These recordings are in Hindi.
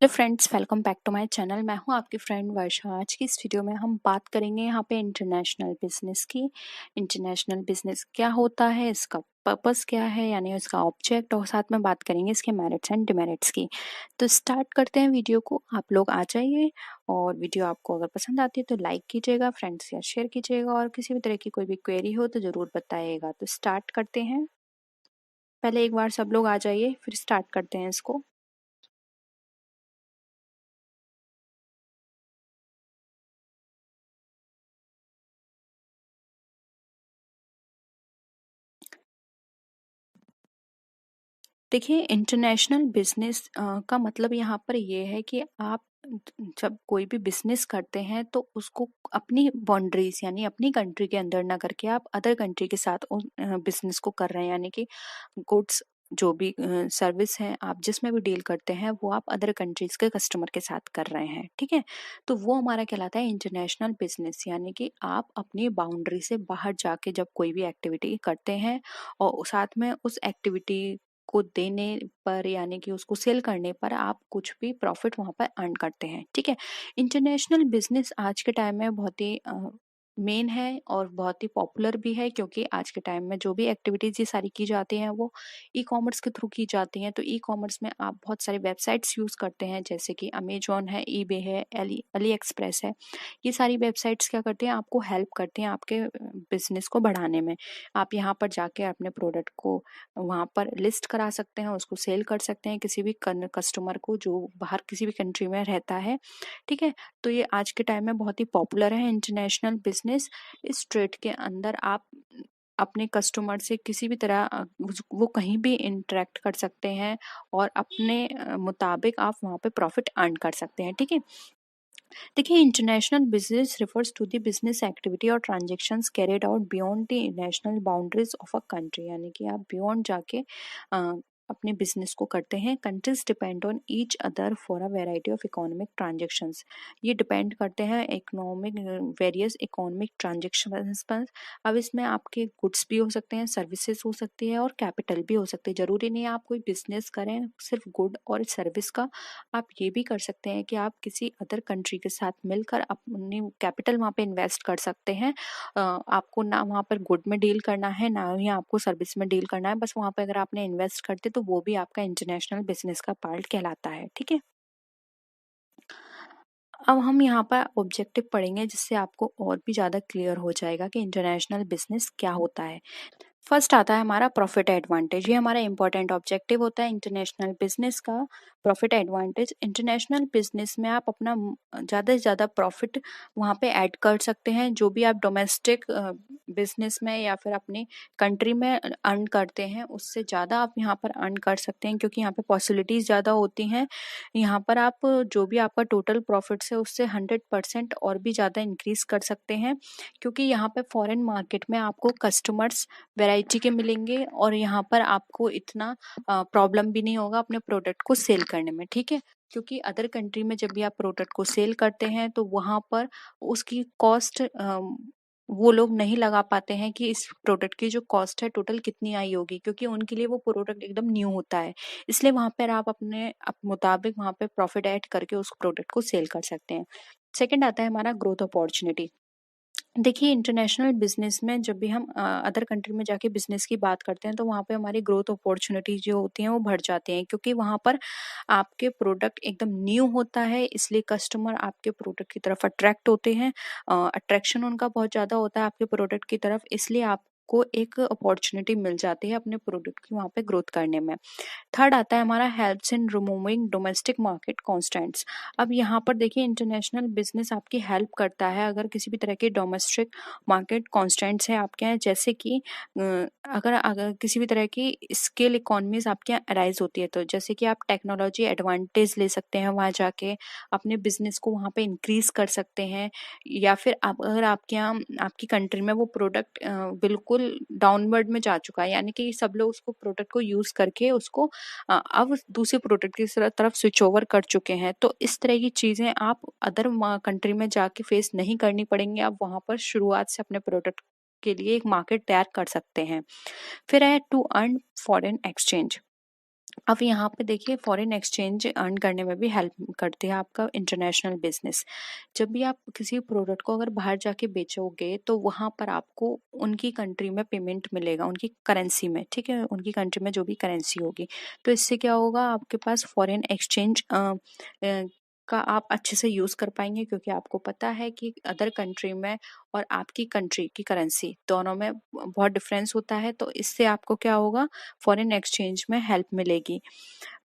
Hello friends, welcome back to my channel. मैं हूं आपकी फ्रेंड वर्षा। आज की इस वीडियो में हम बात करेंगे यहाँ पे इंटरनेशनल बिजनेस की। इंटरनेशनल बिजनेस क्या होता है, इसका पर्पस क्या है, यानी इसका ऑब्जेक्ट, और साथ में बात करेंगे इसके मेरिट्स एंड डिमेरिट्स की। तो स्टार्ट करते हैं वीडियो को। आप लोग आ जाइए, और वीडियो आपको अगर पसंद आती है तो लाइक कीजिएगा, फ्रेंड्स या शेयर कीजिएगा, और किसी भी तरह की कोई भी क्वेरी हो तो ज़रूर बताइएगा। तो स्टार्ट करते हैं। पहले एक बार सब लोग आ जाइए, फिर स्टार्ट करते हैं इसको। देखिए, इंटरनेशनल बिजनेस का मतलब यहाँ पर ये है कि आप जब कोई भी बिजनेस करते हैं तो उसको अपनी बाउंड्रीज यानी अपनी कंट्री के अंदर ना करके आप अदर कंट्री के साथ उस बिजनेस को कर रहे हैं। यानी कि गुड्स, जो भी सर्विस है, आप जिसमें भी डील करते हैं वो आप अदर कंट्रीज के कस्टमर के साथ कर रहे हैं। ठीक है, तो वो हमारा कहलाता है इंटरनेशनल बिजनेस। यानी कि आप अपनी बाउंड्री से बाहर जाके जब कोई भी एक्टिविटी करते हैं और साथ में उस एक्टिविटी को देने पर, यानी कि उसको सेल करने पर आप कुछ भी प्रॉफिट वहां पर अर्न करते हैं। ठीक है, इंटरनेशनल बिजनेस आज के टाइम में बहुत ही मेन है और बहुत ही पॉपुलर भी है, क्योंकि आज के टाइम में जो भी एक्टिविटीज ये सारी की जाती हैं वो ई कॉमर्स के थ्रू की जाती हैं। तो ई कॉमर्स में आप बहुत सारे वेबसाइट्स यूज करते हैं, जैसे कि अमेजोन है, ईबे है, अली एक्सप्रेस है। ये सारी वेबसाइट्स क्या करती हैं, आपको हेल्प करती हैं आपके बिजनेस को बढ़ाने में। आप यहाँ पर जाके अपने प्रोडक्ट को वहाँ पर लिस्ट करा सकते हैं, उसको सेल कर सकते हैं किसी भी कस्टमर को जो बाहर किसी भी कंट्री में रहता है। ठीक है, तो ये आज के टाइम में बहुत ही पॉपुलर है इंटरनेशनल बिजनेस। इस ट्रेड के अंदर आप अपने कस्टमर से किसी भी तरह वो कहीं भी इंटरेक्ट कर सकते हैं, और अपने मुताबिक आप वहाँ पे प्रॉफिट अर्न कर सकते हैं। ठीक है, देखिए, international business refers to the business activity और transactions carried out beyond the national boundaries of a country. यानी कि आप बियॉन्ड जाके अपने बिजनेस को करते हैं। Countries depend on each other for a variety of economic transactions. ये डिपेंड करते हैं इकोनॉमिक वेरियस इकोनॉमिक ट्रांजेक्शन्स पर। अब इसमें आपके गुड्स भी हो सकते हैं, सर्विसेज हो सकती है, और कैपिटल भी हो सकती है। जरूरी नहीं है आप कोई बिजनेस करें सिर्फ गुड और सर्विस का। आप ये भी कर सकते हैं कि आप किसी अदर कंट्री के साथ मिलकर अपनी कैपिटल वहाँ पे इन्वेस्ट कर सकते हैं। आपको ना वहाँ पर गुड में डील करना है, ना ही आपको सर्विस में डील करना है। बस वहाँ पे अगर आपने इन्वेस्ट करते तो वो भी आपका इंटरनेशनल बिजनेस का पार्ट कहलाता है। ठीक है, अब हम यहाँ पर ऑब्जेक्टिव पढ़ेंगे, जिससे आपको और भी ज़्यादा क्लियर हो जाएगा कि इंटरनेशनल बिजनेस क्या होता है। फर्स्ट आता है हमारा प्रॉफिट एडवांटेज। ये हमारा इंपॉर्टेंट ऑब्जेक्टिव होता है इंटरनेशनल बिजनेस का। प्रॉफिट एडवांटेज, इंटरनेशनल बिजनेस में आप अपना ज़्यादा से ज़्यादा प्रॉफिट वहाँ पे ऐड कर सकते हैं। जो भी आप डोमेस्टिक बिजनेस में या फिर अपनी कंट्री में अर्न करते हैं, उससे ज़्यादा आप यहाँ पर अर्न कर सकते हैं, क्योंकि यहाँ पे पॉसिबिलिटीज़ ज़्यादा होती हैं। यहाँ पर आप जो भी आपका टोटल प्रॉफिट है उससे 100% और भी ज़्यादा इंक्रीज कर सकते हैं, क्योंकि यहाँ पे फॉरेन मार्केट में आपको कस्टमर्स वैरायटी के मिलेंगे, और यहाँ पर आपको इतना प्रॉब्लम भी नहीं होगा अपने प्रोडक्ट को सेल करने में। ठीक है, क्योंकि अदर कंट्री में जब भी आप प्रोडक्ट को सेल करते हैं तो वहाँ पर उसकी कॉस्ट वो लोग नहीं लगा पाते हैं कि इस प्रोडक्ट की जो कॉस्ट है टोटल कितनी आई होगी, क्योंकि उनके लिए वो प्रोडक्ट एकदम न्यू होता है। इसलिए वहाँ पर आप अपने मुताबिक वहाँ पे प्रॉफिट ऐड करके उस प्रोडक्ट को सेल कर सकते हैं। सेकंड आता है हमारा ग्रोथ अपॉर्चुनिटी। देखिए, इंटरनेशनल बिजनेस में जब भी हम अदर कंट्री में जाके बिजनेस की बात करते हैं तो वहाँ पे हमारी ग्रोथ अपॉर्चुनिटी जो होती हैं वो बढ़ जाती हैं, क्योंकि वहाँ पर आपके प्रोडक्ट एकदम न्यू होता है। इसलिए कस्टमर आपके प्रोडक्ट की तरफ अट्रैक्ट होते हैं। अट्रैक्शन उनका बहुत ज़्यादा होता है आपके प्रोडक्ट की तरफ, इसलिए आपको एक अपॉर्चुनिटी मिल जाती है अपने प्रोडक्ट की वहाँ पे ग्रोथ करने में। थर्ड आता है हमारा helps in removing domestic market constants. अब यहाँ पर देखिए, इंटरनेशनल बिजनेस आपकी हेल्प करता है अगर किसी भी तरह के डोमेस्टिक मार्केट कॉन्स्टेंट्स है आपके यहाँ, जैसे कि अगर अगर किसी भी तरह की स्केल इकोनॉमीज आपके यहाँ अराइज होती है, तो जैसे कि आप टेक्नोलॉजी एडवांटेज ले सकते हैं वहाँ जाके, अपने बिजनेस को वहाँ पे इंक्रीज कर सकते हैं। या फिर आप अगर आपके यहाँ आपकी कंट्री में वो प्रोडक्ट बिल्कुल डाउनवर्ड में जा चुका है, यानी कि सब लोग उसको प्रोडक्ट को यूज करके उसको अब दूसरे प्रोडक्ट की तरफ स्विच ओवर कर चुके हैं, तो इस तरह की चीजें आप अदर कंट्री में जाके फेस नहीं करनी पड़ेंगी। आप वहां पर शुरुआत से अपने प्रोडक्ट के लिए एक मार्केट तैयार कर सकते हैं। फिर है टू अर्न फॉरेन एक्सचेंज। अब यहाँ पे देखिए फॉरेन एक्सचेंज अर्न करने में भी हेल्प करती है आपका इंटरनेशनल बिजनेस। जब भी आप किसी प्रोडक्ट को अगर बाहर जाके बेचोगे तो वहाँ पर आपको उनकी कंट्री में पेमेंट मिलेगा, उनकी करेंसी में, ठीक है, उनकी कंट्री में जो भी करेंसी होगी। तो इससे क्या होगा, आपके पास फॉरेन एक्सचेंज का आप अच्छे से यूज़ कर पाएंगे, क्योंकि आपको पता है कि अदर कंट्री में और आपकी कंट्री की करेंसी दोनों में बहुत डिफरेंस होता है। तो इससे आपको क्या होगा, फॉरेन एक्सचेंज में हेल्प मिलेगी।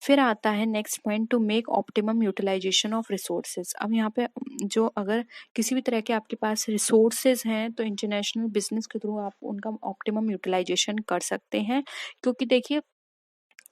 फिर आता है next point, to make optimum utilization of resources. अब यहाँ पे जो अगर किसी भी तरह के आपके पास रिसोर्सेज हैं तो इंटरनेशनल बिजनेस के थ्रू आप उनका ऑप्टिमम यूटिलाइजेशन कर सकते हैं। क्योंकि देखिए,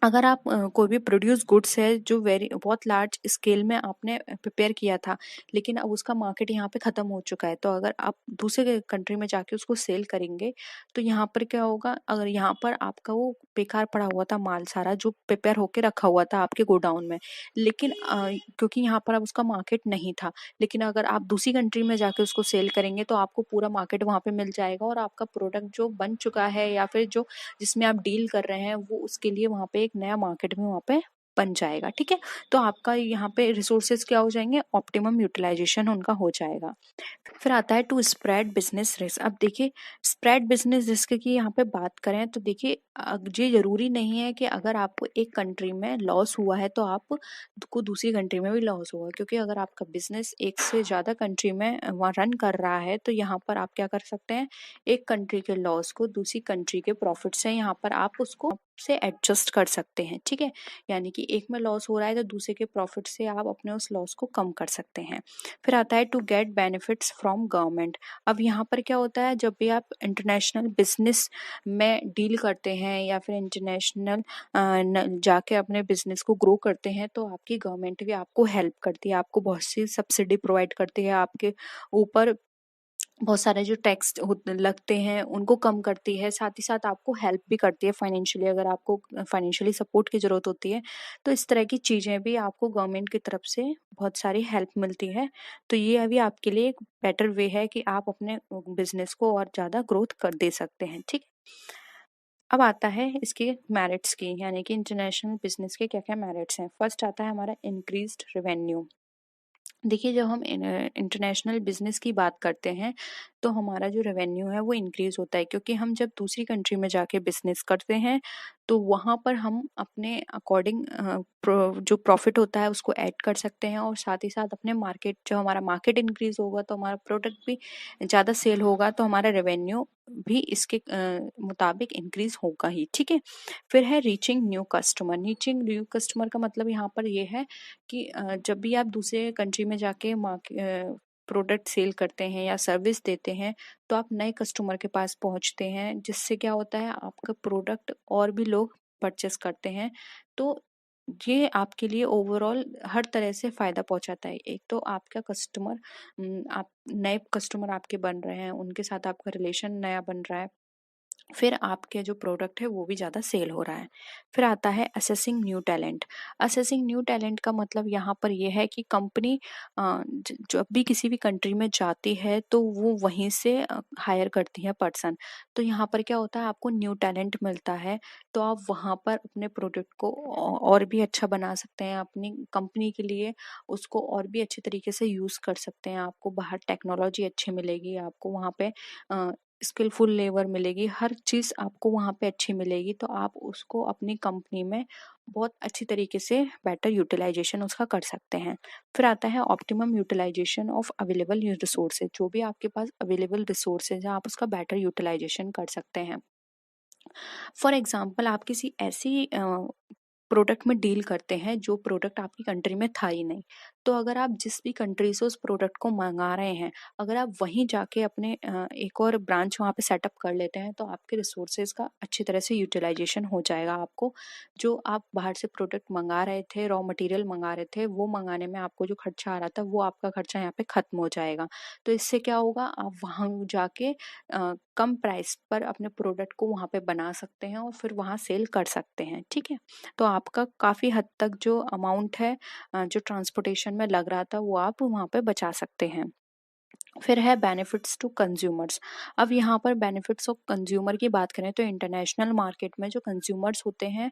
अगर आप कोई भी प्रोड्यूस गुड्स है जो वेरी बहुत लार्ज स्केल में आपने प्रिपेयर किया था, लेकिन अब उसका मार्केट यहाँ पे ख़त्म हो चुका है, तो अगर आप दूसरे कंट्री में जाके उसको सेल करेंगे तो यहाँ पर क्या होगा, अगर यहाँ पर आपका वो बेकार पड़ा हुआ था माल सारा जो प्रिपेयर होके रखा हुआ था आपके गोडाउन में, लेकिन क्योंकि यहाँ पर अब उसका मार्केट नहीं था, लेकिन अगर आप दूसरी कंट्री में जाके उसको सेल करेंगे तो आपको पूरा मार्केट वहाँ पे मिल जाएगा, और आपका प्रोडक्ट जो बन चुका है या फिर जो जिसमें आप डील कर रहे हैं वो उसके लिए वहाँ पे एक नया मार्केट में वहाँ पे बन जाएगा। ठीक है, तो आपका यहाँ पे रिसोर्सेज क्या हो जाएंगे, ऑप्टिमम यूटिलाइजेशन उनका हो जाएगा। फिर आता है टू स्प्रेड बिजनेस रिस्क। अब देखिए, स्प्रेड बिजनेस रिस्क की यहाँ पे बात करें तो देखिए, ये जरूरी नहीं है कि अगर आपको एक कंट्री में लॉस हुआ है तो आप को दूसरी कंट्री में भी लॉस होगा, क्योंकि अगर आपका बिजनेस एक से ज़्यादा कंट्री में वहाँ रन कर रहा है तो यहाँ पर आप क्या कर सकते हैं, एक कंट्री के लॉस को दूसरी कंट्री के प्रॉफिट से यहाँ पर आप उसको से एडजस्ट कर सकते हैं। ठीक है, यानी कि एक में लॉस हो रहा है तो दूसरे के प्रॉफिट से आप अपने उस लॉस को कम कर सकते हैं। फिर आता है to get benefits from government. अब यहाँ पर क्या होता है, जब भी आप इंटरनेशनल बिजनेस में डील करते हैं या फिर इंटरनेशनल जाके अपने बिजनेस को ग्रो करते हैं तो आपकी गवर्नमेंट भी आपको हेल्प करती है, आपको बहुत सी सब्सिडी प्रोवाइड करती है, आपके ऊपर बहुत सारे जो टैक्स लगते हैं उनको कम करती है, साथ ही साथ आपको हेल्प भी करती है फाइनेंशियली, अगर आपको फाइनेंशियली सपोर्ट की ज़रूरत होती है तो इस तरह की चीज़ें भी आपको गवर्नमेंट की तरफ से बहुत सारी हेल्प मिलती है। तो ये अभी आपके लिए एक बेटर वे है कि आप अपने बिजनेस को और ज़्यादा ग्रोथ कर दे सकते हैं। ठीक, अब आता है इसके मेरिट्स की, यानी कि इंटरनेशनल बिजनेस के क्या क्या मेरिट्स हैं। फर्स्ट आता है हमारा इंक्रीज्ड रेवेन्यू। देखिए, जब हम इंटरनेशनल बिजनेस की बात करते हैं तो हमारा जो रेवेन्यू है वो इंक्रीज होता है, क्योंकि हम जब दूसरी कंट्री में जाके बिजनेस करते हैं तो वहाँ पर हम अपने अकॉर्डिंग जो प्रॉफिट होता है उसको ऐड कर सकते हैं, और साथ ही साथ अपने मार्केट, जो हमारा मार्केट इंक्रीज होगा तो हमारा प्रोडक्ट भी ज़्यादा सेल होगा, तो हमारा रेवेन्यू भी इसके मुताबिक इंक्रीज होगा ही। ठीक है, फिर है reaching new customer. Reaching new customer का मतलब यहाँ पर ये है कि जब भी आप दूसरे कंट्री में जाके प्रोडक्ट सेल करते हैं या सर्विस देते हैं तो आप नए कस्टमर के पास पहुंचते हैं, जिससे क्या होता है, आपका प्रोडक्ट और भी लोग परचेस करते हैं। तो ये आपके लिए ओवरऑल हर तरह से फायदा पहुंचाता है। एक तो आपका कस्टमर, आप नए कस्टमर आपके बन रहे हैं, उनके साथ आपका रिलेशन नया बन रहा है, फिर आपके जो प्रोडक्ट है वो भी ज़्यादा सेल हो रहा है। फिर आता है assessing new talent. Assessing new talent का मतलब यहाँ पर ये है कि कंपनी जब भी किसी भी कंट्री में जाती है तो वो वहीं से हायर करती है पर्सन। तो यहाँ पर क्या होता है, आपको न्यू टैलेंट मिलता है, तो आप वहाँ पर अपने प्रोडक्ट को और भी अच्छा बना सकते हैं, अपनी कंपनी के लिए उसको और भी अच्छे तरीके से यूज़ कर सकते हैं। आपको बाहर टेक्नोलॉजी अच्छी मिलेगी, आपको वहाँ पे स्किलफुल लेबर मिलेगी, हर चीज़ आपको वहाँ पे अच्छी मिलेगी, तो आप उसको अपनी कंपनी में बहुत अच्छी तरीके से बेटर यूटिलाइजेशन उसका कर सकते हैं। फिर आता है optimum utilization of available resources. जो भी आपके पास अवेलेबल रिसोर्सेज है आप उसका बेटर यूटिलाइजेशन कर सकते हैं। फॉर एग्जाम्पल, आप किसी ऐसी प्रोडक्ट में डील करते हैं जो प्रोडक्ट आपकी कंट्री में था ही नहीं, तो अगर आप जिस भी कंट्री से उस प्रोडक्ट को मंगा रहे हैं, अगर आप वहीं जाके अपने एक और ब्रांच वहाँ पे सेटअप कर लेते हैं तो आपके रिसोर्सेज का अच्छी तरह से यूटिलाइजेशन हो जाएगा। आपको जो आप बाहर से प्रोडक्ट मंगा रहे थे, रॉ मटेरियल मंगा रहे थे, वो मंगाने में आपको जो खर्चा आ रहा था वो आपका खर्चा यहाँ पे खत्म हो जाएगा। तो इससे क्या होगा, आप वहाँ जाके कम प्राइस पर अपने प्रोडक्ट को वहाँ पे बना सकते हैं और फिर वहाँ सेल कर सकते हैं। ठीक है, तो आपका काफ़ी हद तक जो अमाउंट है जो ट्रांसपोर्टेशन में लग रहा था वो आप वहाँ पे बचा सकते हैं। फिर है बेनिफिट्स टू कंज्यूमर्स। अब यहाँ पर बेनिफिट्स ऑफ कंज्यूमर की बात करें तो इंटरनेशनल मार्केट में जो कंज्यूमर्स होते हैं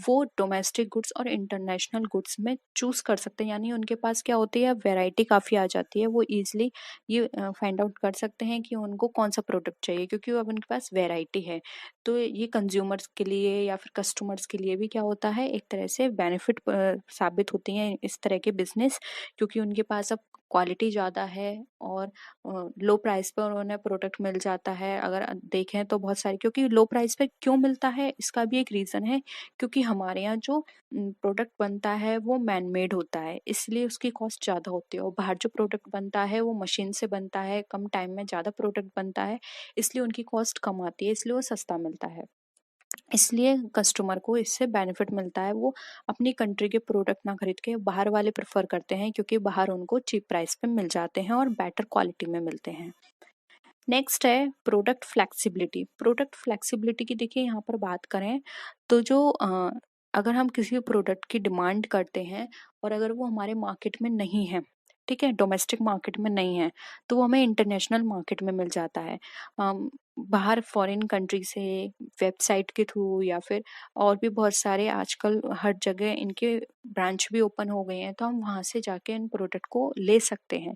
वो डोमेस्टिक गुड्स और इंटरनेशनल गुड्स में चूज कर सकते हैं, यानी उनके पास क्या होती है, वैरायटी काफ़ी आ जाती है। वो इजीली ये फाइंड आउट कर सकते हैं कि उनको कौन सा प्रोडक्ट चाहिए, क्योंकि अब उनके पास वैरायटी है। तो ये कंज्यूमर्स के लिए या फिर कस्टमर्स के लिए भी क्या होता है, एक तरह से बेनिफिट साबित होती हैं इस तरह के बिजनेस, क्योंकि उनके पास अब क्वालिटी ज़्यादा है और लो प्राइस पर उन्हें प्रोडक्ट मिल जाता है। अगर देखें तो बहुत सारी, क्योंकि लो प्राइस पे क्यों मिलता है इसका भी एक रीज़न है, क्योंकि हमारे यहाँ जो प्रोडक्ट बनता है वो मैन मेड होता है, इसलिए उसकी कॉस्ट ज़्यादा होती है। और बाहर जो प्रोडक्ट बनता है वो मशीन से बनता है, कम टाइम में ज़्यादा प्रोडक्ट बनता है, इसलिए उनकी कॉस्ट कम आती है, इसलिए वो सस्ता मिलता है। इसलिए कस्टमर को इससे बेनिफिट मिलता है। वो अपनी कंट्री के प्रोडक्ट ना खरीद के बाहर वाले प्रेफर करते हैं, क्योंकि बाहर उनको चीप प्राइस पे मिल जाते हैं और बेटर क्वालिटी में मिलते हैं। नेक्स्ट है प्रोडक्ट फ्लेक्सिबिलिटी। प्रोडक्ट फ्लेक्सिबिलिटी की देखिए यहाँ पर बात करें तो जो अगर हम किसी प्रोडक्ट की डिमांड करते हैं और अगर वो हमारे मार्केट में नहीं है, ठीक है, डोमेस्टिक मार्केट में नहीं है, तो वो हमें इंटरनेशनल मार्केट में मिल जाता है। बाहर फॉरेन कंट्री से वेबसाइट के थ्रू या फिर और भी बहुत सारे आजकल हर जगह इनके ब्रांच भी ओपन हो गए हैं, तो हम वहाँ से जाके इन प्रोडक्ट को ले सकते हैं।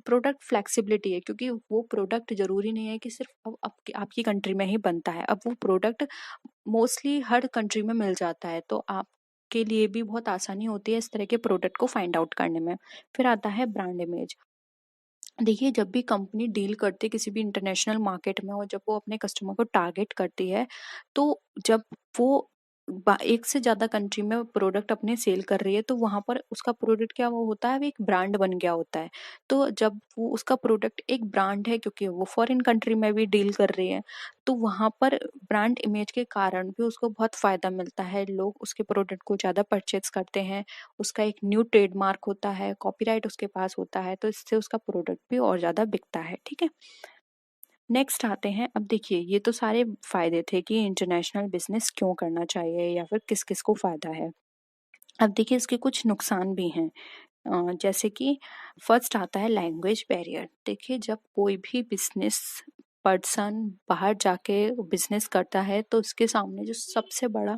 प्रोडक्ट फ्लेक्सिबिलिटी है, क्योंकि वो प्रोडक्ट जरूरी नहीं है कि सिर्फ अब आपकी कंट्री में ही बनता है, अब वो प्रोडक्ट मोस्टली हर कंट्री में मिल जाता है, तो आप के लिए भी बहुत आसानी होती है इस तरह के प्रोडक्ट को फाइंड आउट करने में। फिर आता है ब्रांड इमेज। देखिए जब भी कंपनी डील करती है किसी भी इंटरनेशनल मार्केट में और जब वो अपने कस्टमर को टारगेट करती है, तो जब वो एक से ज्यादा कंट्री में प्रोडक्ट अपने सेल कर रही है, तो वहां पर उसका प्रोडक्ट क्या वो होता है, वो एक ब्रांड बन गया होता है। तो जब वो उसका प्रोडक्ट एक ब्रांड है, क्योंकि वो फॉरेन कंट्री में भी डील कर रही है, तो वहां पर ब्रांड इमेज के कारण भी उसको बहुत फायदा मिलता है। लोग उसके प्रोडक्ट को ज्यादा परचेज करते हैं, उसका एक न्यू ट्रेडमार्क होता है, कॉपीराइट उसके पास होता है, तो इससे उसका प्रोडक्ट भी और ज्यादा बिकता है। ठीक है, नेक्स्ट आते हैं। अब देखिए ये तो सारे फायदे थे कि इंटरनेशनल बिजनेस क्यों करना चाहिए या फिर किस किस को फायदा है। अब देखिए इसके कुछ नुकसान भी हैं। जैसे कि फर्स्ट आता है लैंग्वेज बैरियर। देखिए जब कोई भी बिजनेस पर्सन बाहर जाके बिजनेस करता है, तो उसके सामने जो सबसे बड़ा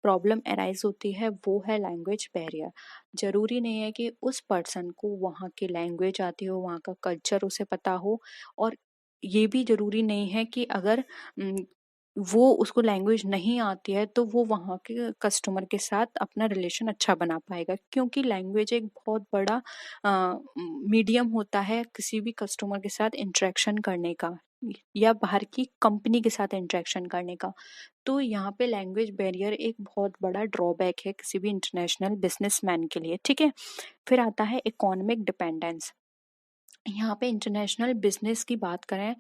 प्रॉब्लम अराइज होती है वो है लैंग्वेज बैरियर। जरूरी नहीं है कि उस पर्सन को वहाँ की लैंग्वेज आती हो, वहाँ का कल्चर उसे पता हो, और ये भी जरूरी नहीं है कि अगर वो उसको लैंग्वेज नहीं आती है तो वो वहाँ के कस्टमर के साथ अपना रिलेशन अच्छा बना पाएगा, क्योंकि लैंग्वेज एक बहुत बड़ा मीडियम होता है किसी भी कस्टमर के साथ इंटरेक्शन करने का या बाहर की कंपनी के साथ इंटरेक्शन करने का। तो यहाँ पे लैंग्वेज बैरियर एक बहुत बड़ा ड्रॉबैक है किसी भी इंटरनेशनल बिजनेसमैन के लिए। ठीक है, फिर आता है इकोनॉमिक डिपेंडेंस। यहाँ पे इंटरनेशनल बिजनेस की बात करें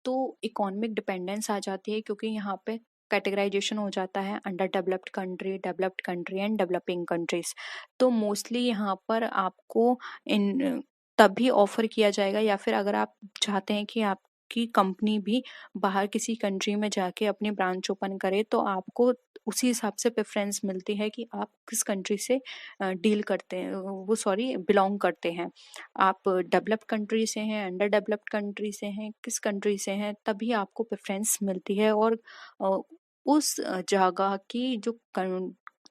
तो इकोनॉमिक डिपेंडेंस आ जाती है, क्योंकि यहाँ पे कैटेगराइजेशन हो जाता है under developed country and developing countries. तो मोस्टली यहाँ पर आपको इन तभी ऑफर किया जाएगा, या फिर अगर आप चाहते हैं कि आपकी कंपनी भी बाहर किसी कंट्री में जाके अपनी ब्रांच ओपन करे, तो आपको उसी हिसाब से प्रेफरेंस मिलती है कि आप किस कंट्री से डील करते हैं, वो सॉरी बिलोंग करते हैं। आप डेवलप्ड कंट्री से हैं, अंडर डेवलप्ड कंट्री से हैं, किस कंट्री से हैं, तभी आपको प्रेफरेंस मिलती है। और अ, उस जगह की जो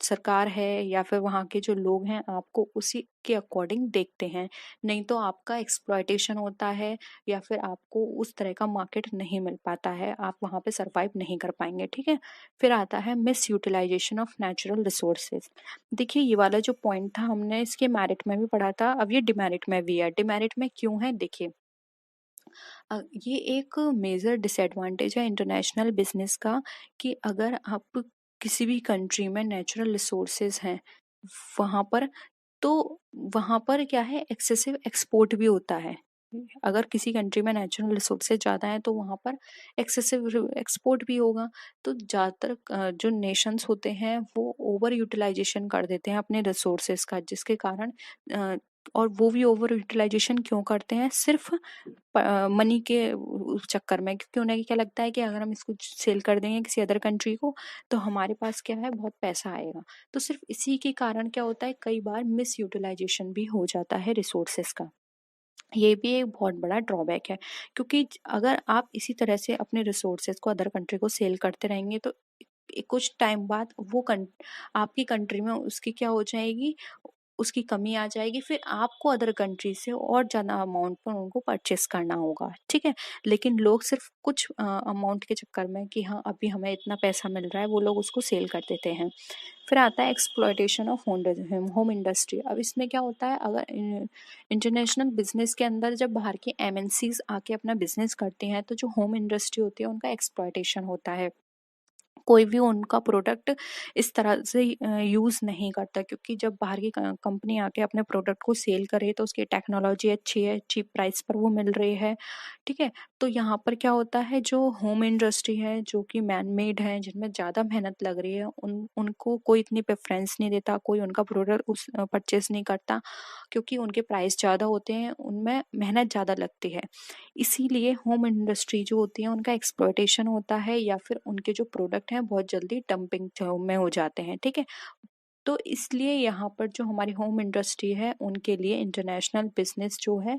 सरकार है या फिर वहाँ के जो लोग हैं आपको उसी के अकॉर्डिंग देखते हैं, नहीं तो आपका एक्सप्लॉयटेशन होता है या फिर आपको उस तरह का मार्केट नहीं मिल पाता है, आप वहाँ पे सरवाइव नहीं कर पाएंगे। ठीक है, फिर आता है misutilization of natural resources. देखिए ये वाला जो पॉइंट था हमने इसके मेरिट में भी पढ़ा था, अब ये डिमेरिट में भी है। डिमेरिट में क्यों है, देखिए ये एक मेजर डिसएडवांटेज है इंटरनेशनल बिजनेस का, कि अगर आप किसी भी कंट्री में नेचुरल रिसोर्सेज हैं वहां पर, तो वहां पर क्या है, एक्सेसिव एक्सपोर्ट भी होता है। अगर किसी कंट्री में नेचुरल रिसोर्सेज ज़्यादा है तो वहाँ पर एक्सेसिव एक्सपोर्ट भी होगा। तो ज़्यादातर जो नेशंस होते हैं वो ओवर यूटिलाइजेशन कर देते हैं अपने रिसोर्सेज का, जिसके कारण और वो भी ओवर यूटिलाइजेशन क्यों करते हैं, सिर्फ मनी के उस चक्कर में, क्योंकि उन्हें क्या लगता है कि अगर हम इसको सेल कर देंगे किसी अदर कंट्री को तो हमारे पास क्या है, बहुत पैसा आएगा। तो सिर्फ इसी के कारण क्या होता है, कई बार मिस यूटिलाइजेशन भी हो जाता है रिसोर्सेज का। ये भी एक बहुत बड़ा ड्रॉबैक है, क्योंकि अगर आप इसी तरह से अपने रिसोर्सेज को अदर कंट्री को सेल करते रहेंगे तो कुछ टाइम बाद वो आपकी कंट्री में उसकी क्या हो जाएगी, उसकी कमी आ जाएगी, फिर आपको अदर कंट्री से और ज़्यादा अमाउंट पर उनको परचेस करना होगा, ठीक है। लेकिन लोग सिर्फ कुछ अमाउंट के चक्कर में कि हाँ अभी हमें इतना पैसा मिल रहा है, वो लोग उसको सेल कर देते हैं। फिर आता है एक्सप्लॉयटेशन ऑफ होम इंडस्ट्री। अब इसमें क्या होता है, अगर इंटरनेशनल बिजनेस के अंदर जब बाहर की एमएनसीज आके अपना बिजनेस करते हैं तो जो होम इंडस्ट्री होती है उनका एक्सप्लॉयटेशन होता है। कोई भी उनका प्रोडक्ट इस तरह से यूज़ नहीं करता, क्योंकि जब बाहर की कंपनी आके अपने प्रोडक्ट को सेल करे तो उसकी टेक्नोलॉजी अच्छी है, चीप प्राइस पर वो मिल रही है, ठीक है। तो यहाँ पर क्या होता है, जो होम इंडस्ट्री है जो कि मैन मेड है, जिनमें ज़्यादा मेहनत लग रही है, उनको कोई इतनी प्रेफरेंस नहीं देता, कोई उनका प्रोडक्ट उस परचेस नहीं करता, क्योंकि उनके प्राइस ज़्यादा होते हैं, उनमें मेहनत ज़्यादा लगती है। इसीलिए होम इंडस्ट्री जो होती है उनका एक्सप्लॉयटेशन होता है, या फिर उनके जो प्रोडक्ट हैं बहुत जल्दी डंपिंग में हो जाते हैं, ठीक है। तो इसलिए यहाँ पर जो हमारी होम इंडस्ट्री है उनके लिए इंटरनेशनल बिजनेस जो है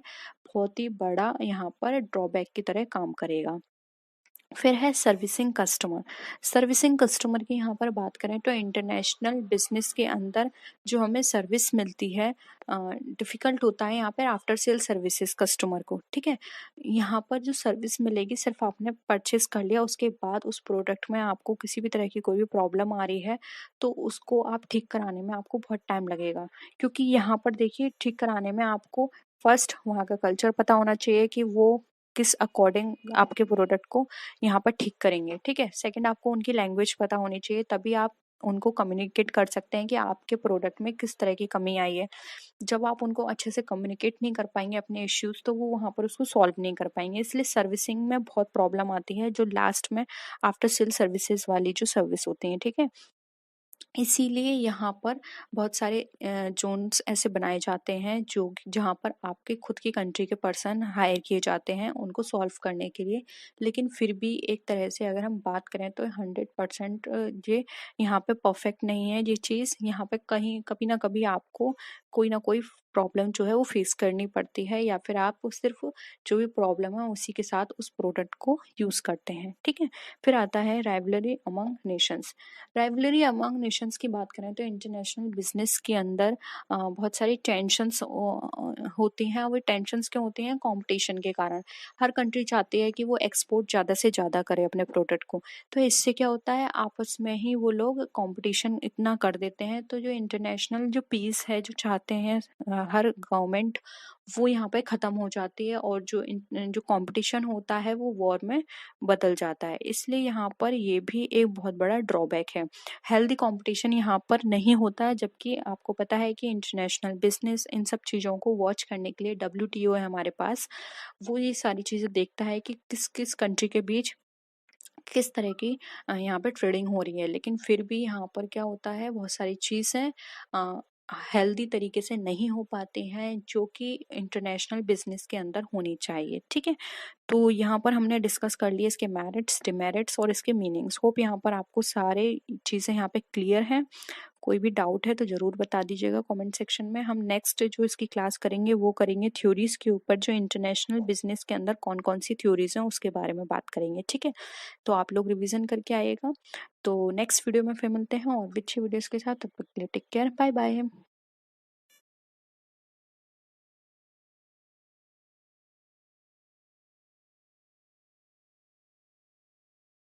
बहुत ही बड़ा यहाँ पर ड्रॉबैक की तरह काम करेगा। फिर है सर्विसिंग कस्टमर। सर्विसिंग कस्टमर की यहाँ पर बात करें तो इंटरनेशनल बिजनेस के अंदर जो हमें सर्विस मिलती है, डिफ़िकल्ट होता है यहाँ पर आफ्टर सेल सर्विसेज कस्टमर को, ठीक है। यहाँ पर जो सर्विस मिलेगी, सिर्फ आपने परचेस कर लिया, उसके बाद उस प्रोडक्ट में आपको किसी भी तरह की कोई भी प्रॉब्लम आ रही है तो उसको आप ठीक कराने में आपको बहुत टाइम लगेगा, क्योंकि यहाँ पर देखिए ठीक कराने में आपको फर्स्ट वहाँ का कल्चर पता होना चाहिए कि वो किस अकॉर्डिंग आपके प्रोडक्ट को यहाँ पर ठीक करेंगे, ठीक है। सेकंड, आपको उनकी लैंग्वेज पता होनी चाहिए, तभी आप उनको कम्युनिकेट कर सकते हैं कि आपके प्रोडक्ट में किस तरह की कमी आई है। जब आप उनको अच्छे से कम्युनिकेट नहीं कर पाएंगे अपने इश्यूज, तो वो वहाँ पर उसको सॉल्व नहीं कर पाएंगे। इसलिए सर्विसिंग में बहुत प्रॉब्लम आती है, जो लास्ट में आफ्टर सेल सर्विसेज वाली जो सर्विस होती है, ठीक है। इसीलिए यहाँ पर बहुत सारे ज़ोन्स ऐसे बनाए जाते हैं जो जहाँ पर आपके खुद की कंट्री के पर्सन हायर किए जाते हैं उनको सॉल्व करने के लिए। लेकिन फिर भी एक तरह से अगर हम बात करें तो 100% ये यहाँ पे परफेक्ट नहीं है ये चीज़। यहाँ पे कहीं कभी ना कभी आपको कोई ना कोई प्रॉब्लम जो है वो फेस करनी पड़ती है, या फिर आप सिर्फ जो भी प्रॉब्लम है उसी के साथ उस प्रोडक्ट को यूज़ करते हैं, ठीक है। फिर आता है rivalry among Nations. Rivalry among Nations की बात करें तो इंटरनेशनल बिजनेस के अंदर बहुत सारी टेंशन्स होती हैं। और वो टेंशन्स क्यों होती हैं? कंपटीशन के कारण। हर कंट्री चाहती है कि वो एक्सपोर्ट ज़्यादा से ज़्यादा करे अपने प्रोडक्ट को। तो इससे क्या होता है, आपस में ही वो लोग कंपटीशन इतना कर देते हैं, तो जो इंटरनेशनल जो पीस है जो चाहते हैं हर गवर्नमेंट, वो यहाँ पे ख़त्म हो जाती है, और जो कंपटीशन होता है वो वॉर में बदल जाता है। इसलिए यहाँ पर ये भी एक बहुत बड़ा ड्रॉबैक है। हेल्दी कंपटीशन यहाँ पर नहीं होता है, जबकि आपको पता है कि इंटरनेशनल बिजनेस इन सब चीज़ों को वॉच करने के लिए डब्ल्यूटीओ है हमारे पास। वो ये सारी चीज़ें देखता है कि किस किस कंट्री के बीच किस तरह की यहाँ पे ट्रेडिंग हो रही है। लेकिन फिर भी यहाँ पर क्या होता है, बहुत सारी चीज़ें हेल्दी तरीके से नहीं हो पाती हैं, जो कि इंटरनेशनल बिजनेस के अंदर होनी चाहिए, ठीक है। तो यहाँ पर हमने डिस्कस कर लिए इसके मेरिट्स, डिमेरिट्स और इसके मीनिंग्स। होप यहाँ पर आपको सारे चीज़ें यहाँ पे क्लियर हैं। कोई भी डाउट है तो ज़रूर बता दीजिएगा कमेंट सेक्शन में। हम नेक्स्ट जो इसकी क्लास करेंगे वो करेंगे थ्योरीज के ऊपर, जो इंटरनेशनल बिजनेस के अंदर कौन कौन सी थ्योरीज हैं उसके बारे में बात करेंगे, ठीक है। तो आप लोग रिवीजन करके आइएगा। तो नेक्स्ट वीडियो में फिर मिलते हैं और अच्छी वीडियोस के साथ। तब तक के लिए टेक केयर, बाय बाय।